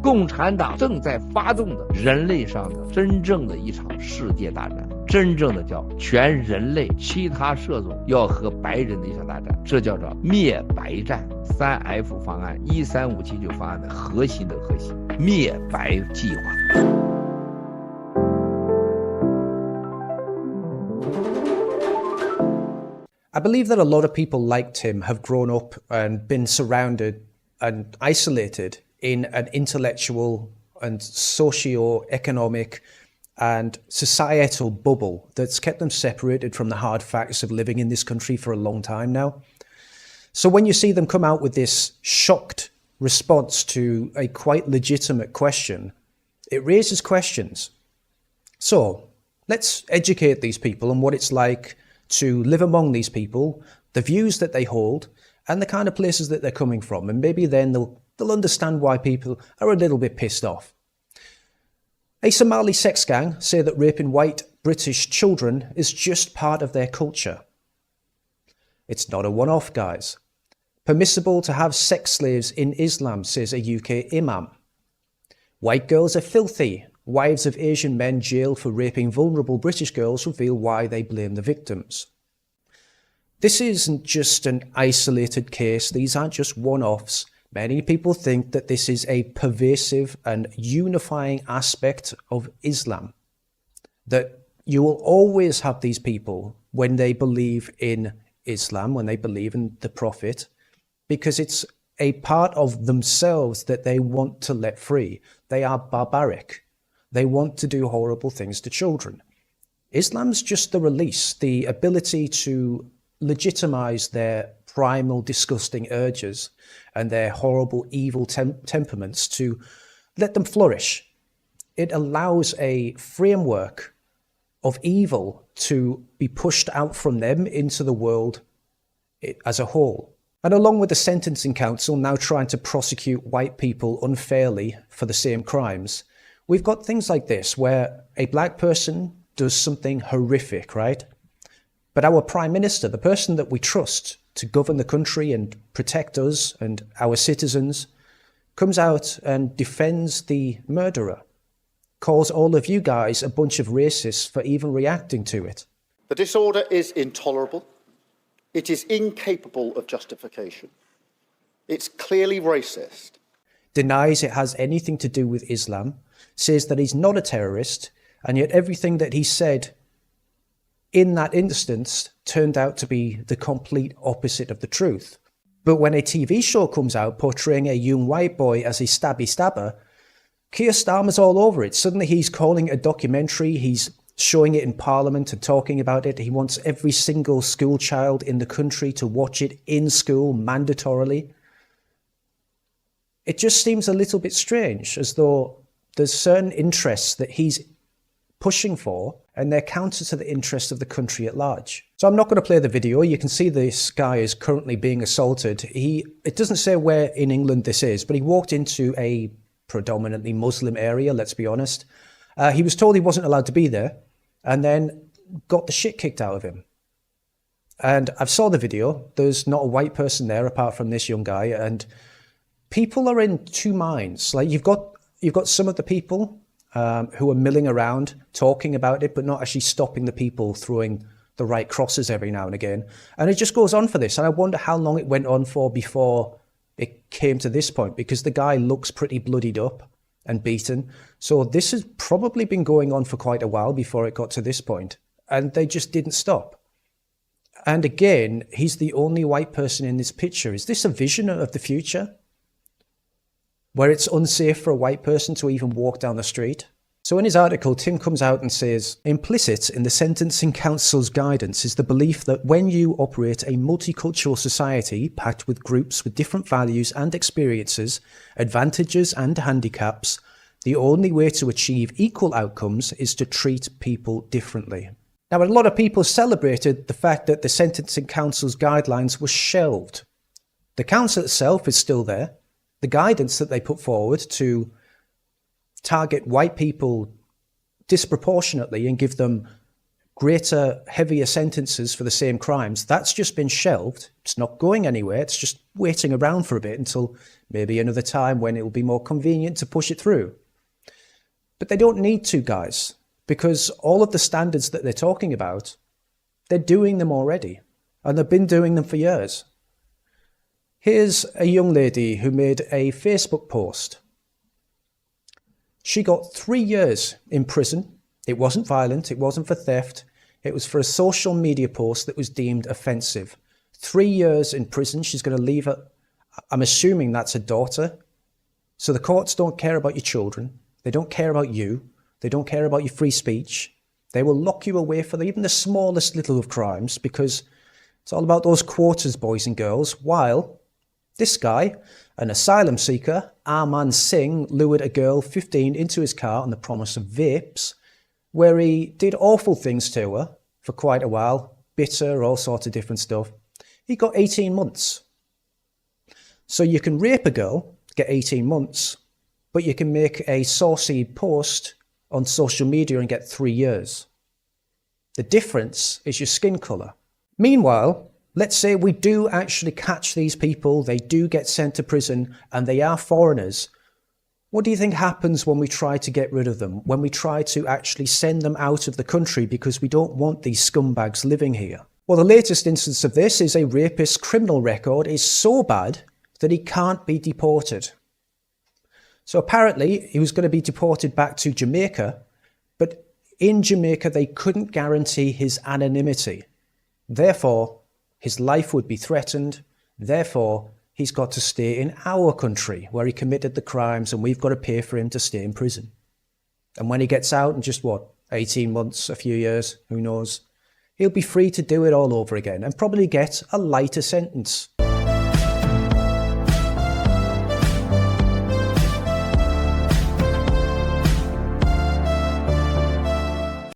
共产党正在发动的人类上的真正的一场世界大战，真正的叫全人类其他社种要和白人的一场大战，这叫做灭白战。3F 方案13579方案的核心，灭白计划。I believe that a lot of people like him have grown up and been surrounded and isolated in an intellectual and socio-economic and societal bubble that's kept them separated from the hard facts of living in this country for a long time now. So when you see them come out with this shocked response to a quite legitimate question, it raises questions. So let's educate these people on what it's like to live among these people, the views that they hold, and the kind of places that they're coming from. And maybe then they'll understand why people are a little bit pissed off. A Somali sex gang say that raping white British children is just part of their culture. It's not a one-off, guys. Permissible to have sex slaves in Islam, says a UK imam. White girls are filthy. Wives of Asian men jailed for raping vulnerable British girls reveal why they blame the victims. This isn't just an isolated case. These aren't just one-offs. Many people think that this is a pervasive and unifying aspect of Islam. That you will always have these people when they believe in Islam, when they believe in the Prophet, because it's a part of themselves that they want to let free. They are barbaric. They want to do horrible things to children. Islam's just the release, the ability to legitimize their primal, disgusting urges and their horrible, evil temperaments, to let them flourish. It allows a framework of evil to be pushed out from them into the world as a whole. And along with the Sentencing Council now trying to prosecute white people unfairly for the same crimes, we've got things like this, where a black person does something horrific, right? But our Prime Minister, the person that we trust to govern the country and protect us and our citizens, comes out and defends the murderer, calls all of you guys a bunch of racists for even reacting to it. The disorder is intolerable. It is incapable of justification. It's clearly racist. Denies it has anything to do with Islam, says that he's not a terrorist, and yet everything that he said in that instance turned out to be the complete opposite of the truth. But when a TV show comes out portraying a young white boy as a stabby stabber, Keir Starmer's all over it. Suddenly he's calling it a documentary, he's showing it in Parliament and talking about it. He wants every single school child in the country to watch it in school mandatorily. It just seems a little bit strange, as though there's certain interests that he's pushing for and they're counter to the interests of the country at large. So I'm not going to play the video. You can see this guy is currently being assaulted. It doesn't say where in England this is, but he walked into a predominantly Muslim area, let's be honest. He was told he wasn't allowed to be there and then got the shit kicked out of him. And I've saw the video. There's not a white person there apart from this young guy, and people are in two minds. Like you've got some of the people who are milling around talking about it, but not actually stopping the people throwing the right crosses every now and again. And it just goes on for this. And I wonder how long it went on for before it came to this point, because the guy looks pretty bloodied up and beaten. So this has probably been going on for quite a while before it got to this point. And they just didn't stop. And again, he's the only white person in this picture. Is this a vision of the future, where it's unsafe for a white person to even walk down the street? So in his article, Tim comes out and says, implicit in the Sentencing Council's guidance is the belief that when you operate a multicultural society packed with groups with different values and experiences, advantages and handicaps, the only way to achieve equal outcomes is to treat people differently. Now, a lot of people celebrated the fact that the Sentencing Council's guidelines were shelved. The council itself is still there. The guidance that they put forward to target white people disproportionately and give them greater, heavier sentences for the same crimes. That's just been shelved. It's not going anywhere. It's just waiting around for a bit until maybe another time when it will be more convenient to push it through. But they don't need to, guys, because all of the standards that they're talking about, they're doing them already, and they've been doing them for years. Here's a young lady who made a Facebook post. She got 3 years in prison. It wasn't violent. It wasn't for theft. It was for a social media post that was deemed offensive. 3 years in prison. She's going to leave her. I'm assuming that's her daughter. So the courts don't care about your children. They don't care about you. They don't care about your free speech. They will lock you away for even the smallest little of crimes, because it's all about those quotas, boys and girls, while this guy, an asylum seeker, Arman Singh, lured a girl 15 into his car on the promise of vapes, where he did awful things to her for quite a while, bit her, all sorts of different stuff. He got 18 months. So you can rape a girl, get 18 months, but you can make a saucy post on social media and get 3 years. The difference is your skin colour. Meanwhile, let's say we do actually catch these people, they do get sent to prison, and they are foreigners. What do you think happens when we try to get rid of them? When we try to actually send them out of the country because we don't want these scumbags living here? Well, the latest instance of this is a rapist's criminal record is so bad that he can't be deported. So apparently he was going to be deported back to Jamaica, but in Jamaica they couldn't guarantee his anonymity. Therefore, his life would be threatened. Therefore, he's got to stay in our country where he committed the crimes, and we've got to pay for him to stay in prison. And when he gets out in just 18 months, a few years, who knows, he'll be free to do it all over again and probably get a lighter sentence.